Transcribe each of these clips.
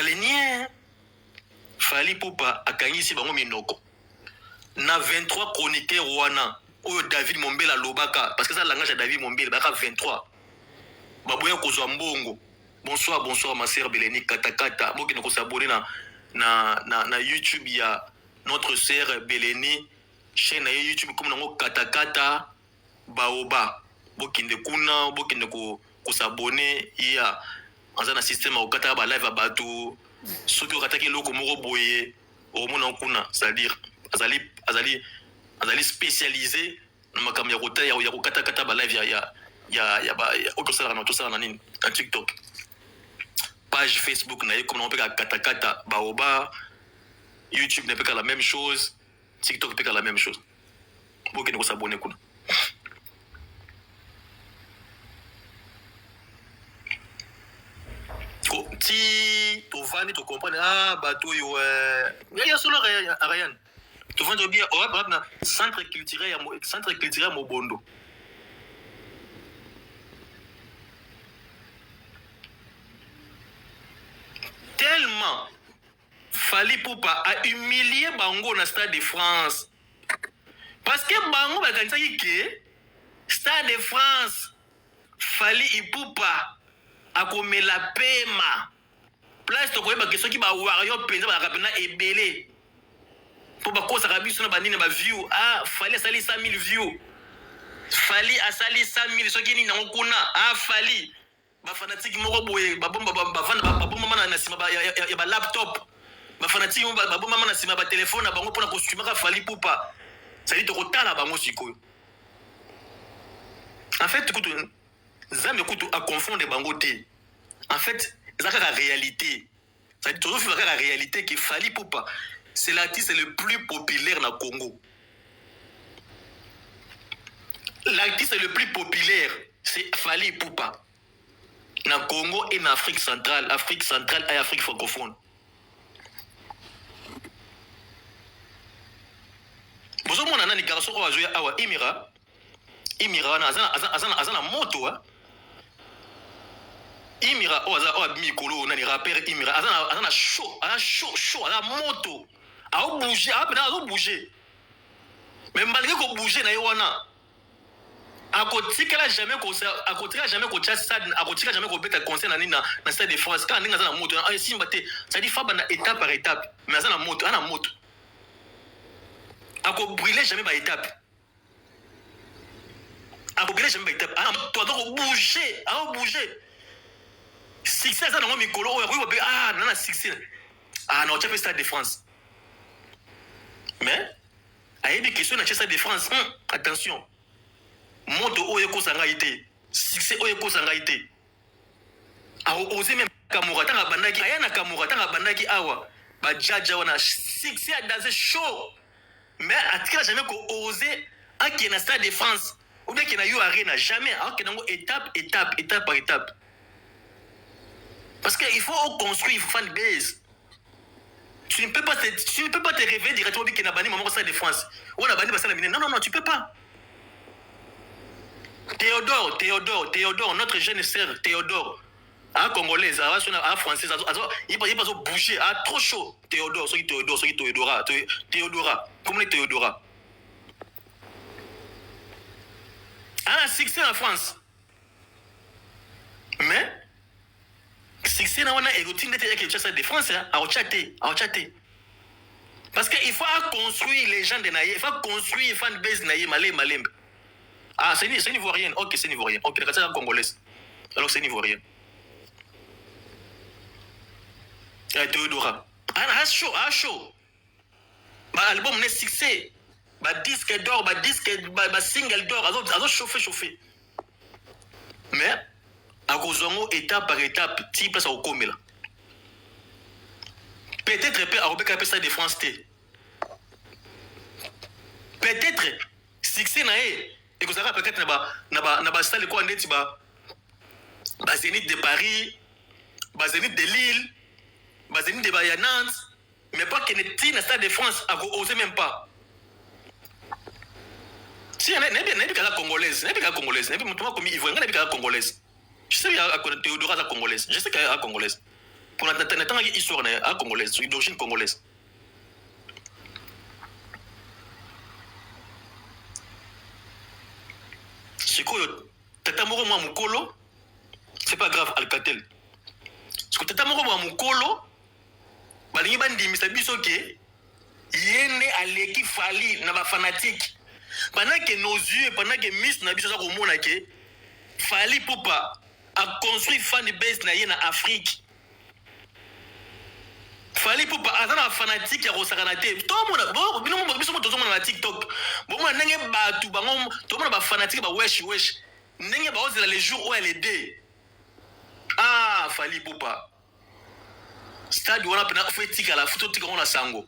balenien Fally Ipupa akangisi bango minoko na 23 chroniqueurs wana oyo David Mombela lobaka parce que ça langage de David Mombela baka 23 baboya kozwa mbongo. Bonsoir ma sœur Beleni Katakata boki noko s'abonner na YouTube ya notre sœur Beleni chaîne ya YouTube comme nango Katakata Baoba boki ndekuna boki ndeko s'abonner ya anza système au kata ba live abatu soki okataki loko moko boye omona kuna c'est-à-dire azali spécialisé na makambo ya kota ya kokata ba live ya ba okosala na nini na TikTok page Facebook na comme on peut katakata baoba YouTube ne peut que la même chose TikTok peut que la même chose boki ne s'abonner kuna si tu vas tu comprends bateau yo il y a solo rien tu vas bien na centre culturel Mobondo tellement Fally Ipupa a humilié bango na Stade de France parce que bango bakanisa que Stade de France Fally Ipupa akomela pema place to koyeba ke soki ba wario penza ba rapena ebele po ba kosa kabiso na banini ba view Fally asali 100,000 view Fally asali 100,000 soki ni nango kuna Fally ba fanatique moko boye ba bomba mama na sima ya ba laptop ba fanatique ba bomba mama na sima ba téléphone na bango pona ko streamer ka Fally Ipupa ça dit to kotala bango sikoyo en fait kutu Zame kutu a confondre bango te. En fait, c'est la réalité. Ça dit toujours la réalité que Fally Ipupa, c'est l'artiste le plus populaire dans le Congo. L'artiste le plus populaire, c'est Fally Ipupa. Dans le Congo et en Afrique centrale et Afrique francophone. Vous savez, on a des garçons qui ont joué à Imira, azana moto, Imira oza mikolo na ni rappeur Imira azana chaud ala moto a bouger mais malgré ko bouger na yowana akotikala jamais ko chat stade akotikala jamais ko beta concert na nina na Stade de France quand ninga azana moto simba te ça dit fa bana étape par étape mais azana moto ako brûler jamais ba étape ako brûler jamais ba étape toi donc bouger succès ça dans mikolo nana succès non tu as fait Stade de France mais a une question na Stade de France attention moto oyo ko sanga ité succès oyo ko sanga ité a osé même kamura tanga bandaki ayana kamura tanga bandaki awa ba jaja wana succès dans ce show mais atika jamais ko osé aki na Stade de France ou bien qui na yo arena jamais aki nango étape par étape. Parce qu'il faut construire, il faut faire une base. Tu ne peux pas te réveiller directement qu'il y a un banni maman Stade de France. Ou un banni non, tu ne peux pas. Théodore, notre jeune sœur Théodore, congolaise, française, il va bouger, trop chaud. Théodora, comment est Théodora? Succès en France. Mais succès na wana routine de quelque chose de France à chatter parce que il faut construire les gens de naïe il faut construire fan base naïe malembe c'est ivoirien OK c'est ivoirien OK c'est congolaise alors c'est ivoirien Théodora chaud ba album ne succès ba disque d'or ba single d'or azo chauffer mais à cause étape par étape ti passe au komela peut-être peut arobeka pesa de France T peut-être succès na et que ça va peut-être na ba salle quoi ndeti ba Zénith de Paris ba Zénith de Lille ba Zénith de Nantes mais pas que ne Stade de France a osé même pas si n'est pas congolaise n'est pas comme ivoirien n'est pas congolaise. Je sais qu'il y a Théodora congolaise. Je sais qu'il y a congolaise. pour la histoire congolaise, d'origine congolaise. Sikoyo, tata moko mwa mukolo, c'est pas grave, Alcatel. Parce que tata moko mwa mukolo, balingi bandimisa biso ke yene aleki fali na ba fanatique. Pendant que nos yeux, pendant que Miss na biso za komona ke Fally Ipupa a construit fan base na ye na Afrique. Fally Ipupa azana fanatique ya kosakana te. To mona bo bino mo biso mo tozomona na TikTok. Bo mona ndenge batu bango to mona ba fanatique ba wesh. Ndenge ba ozela les jours où elle est dé. Ah, Fally Ipupa. Stade wana pena fetika la photo tika na sango.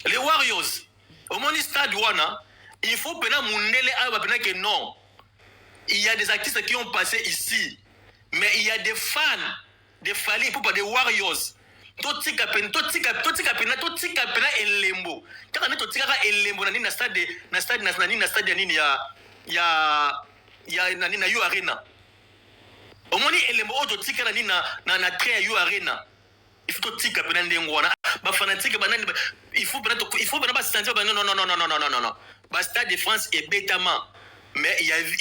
Les Warriors. Au moins stade wana, il faut pena mundele aba pena que non. Il y a des artistes qui ont passé ici, mais il y a des fans de Fally Ipupa, des Warriors. Totika pena elembo. Kaka ne totika elembo na nini na stade nini ya nani na U Arena. Au moins elembo o totika na nini na très U Arena. Il faut totika pena ndengwana. Ba fanatique banani il faut pena ba sentir non. Ba stade de France est bêtement. Mais il y a des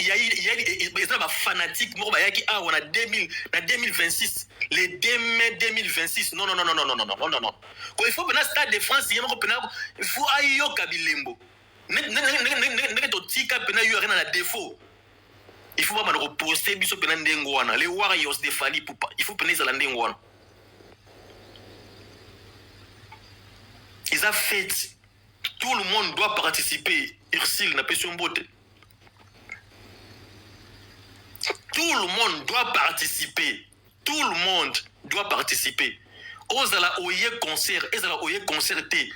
fanatiques qui ont 2026, les 2026. Non. Quand il faut venir au Stade de France, il faut aller au Kabilembo. Il faut pas reposter les Warriors de Fally Ipupa. Il faut venir à l'Andengwana. Ils ont fait. Tout le monde doit participer. Ursule n'a pas son beauté. Tout le monde doit participer. Tout le monde doit participer. Ozala oye concert, ezala oye concerté.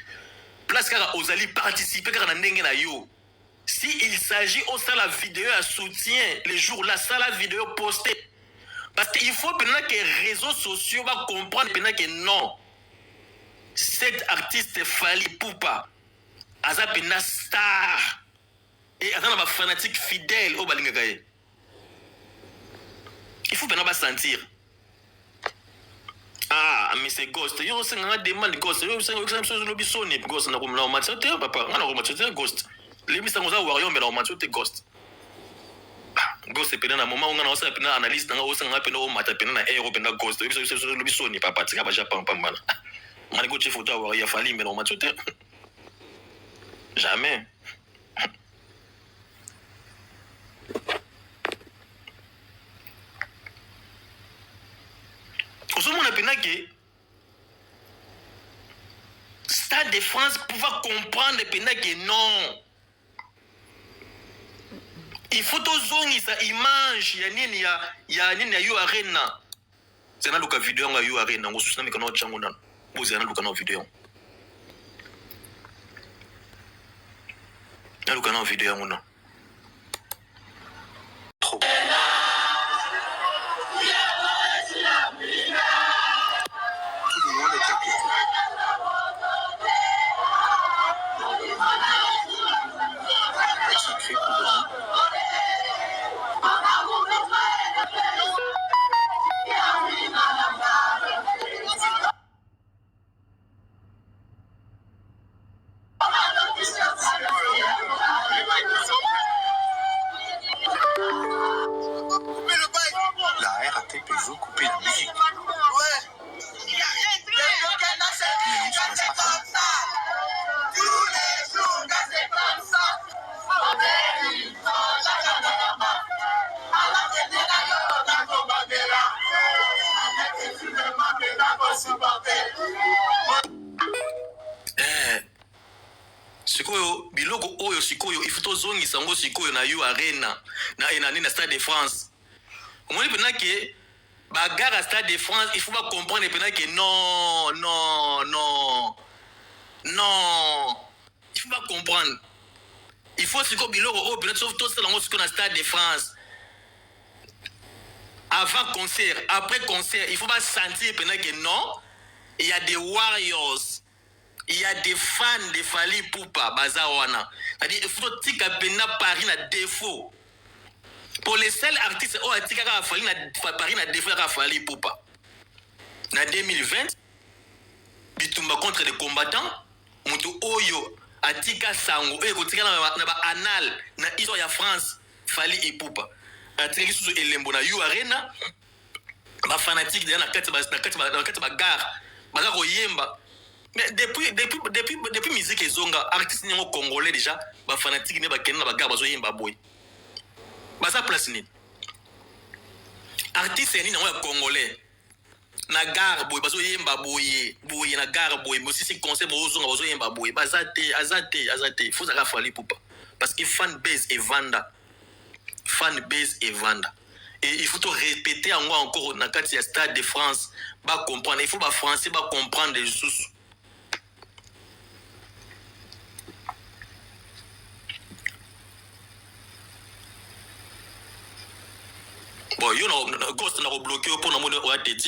Place car ozali participer car na ndenge na yo. Si il s'agit au ça la vidéo à soutien les jours là ça la vidéo postée. Parce qu'il faut maintenant que les réseaux sociaux va comprendre maintenant que non. Cet artiste Fally Ipupa azapena star et azana fanatique fidèle au balingakaye. Il faut bien sentir. Ah, mais c'est Ghost. Yo, c'est un demande Ghost. Yo, c'est un lobby Ghost. On a comme la match. Papa, on a comme match. Ghost. Les mises en cause à Warrior, mais la match, c'est Ghost. Ghost, c'est pendant un moment où on a aussi une analyse dans le sein, pendant un match, pendant un héros, pendant Ghost. C'est le lobby papa. C'est pas Japon, pas mal. Manigo, tu faut avoir Warrior, Fally, mais la match, jamais. On a que Stade de France pouvoir comprendre que non. Il faut que ça image ya nini ya yo arena. C'est na luka vidéo nga yo arena ngo susana mikano chango nan. Boze na luka na vidéo. Na luka na vidéo ngo na. Trop. Sikoyo biloko oyo sikoyo il faut tozongisa ngo sikoyo na yo arena na Stade de France. On dit pendant que bagarre à Stade de France, il faut pas comprendre pendant que non. Il faut pas comprendre. Il faut sikoyo biloko oyo pendant sauf tout ça ngo sikoyo na Stade de France. Avant concert, après concert, il faut pas sentir pendant que non, il y a des Warriors. Il y a des fans de Fally Ipupa, Bazawana. C'est-à-dire, il faut tika pena Paris na défaut. Pour les seuls artistes, oh, tika Paris na défaut à Fally Ipupa. na 2020 bitumba contre les combattants mutu oyo atika sango oyo kotikala na ba anal na histoire ya France Fally Ipupa atika susu elembo na yu arena ba fanatique de na kati ba gare baza koyemba. Mais depuis musique ezonga artiste nyango congolais déjà ba fanatique ne ba kenda ba gare bazo yemba boy baza place ni artiste ni na congolais na gare boy bazo yemba boye na gare boy mosisi concert bozonga bazo yemba boy bazate azate faut ça Fally Ipupa parce que fan base et vanda et il faut te répéter encore na kati ya Stade de France ba comprendre, il faut ba français ba comprendre les sous. Bon yo na ghost na bloquer pour na mona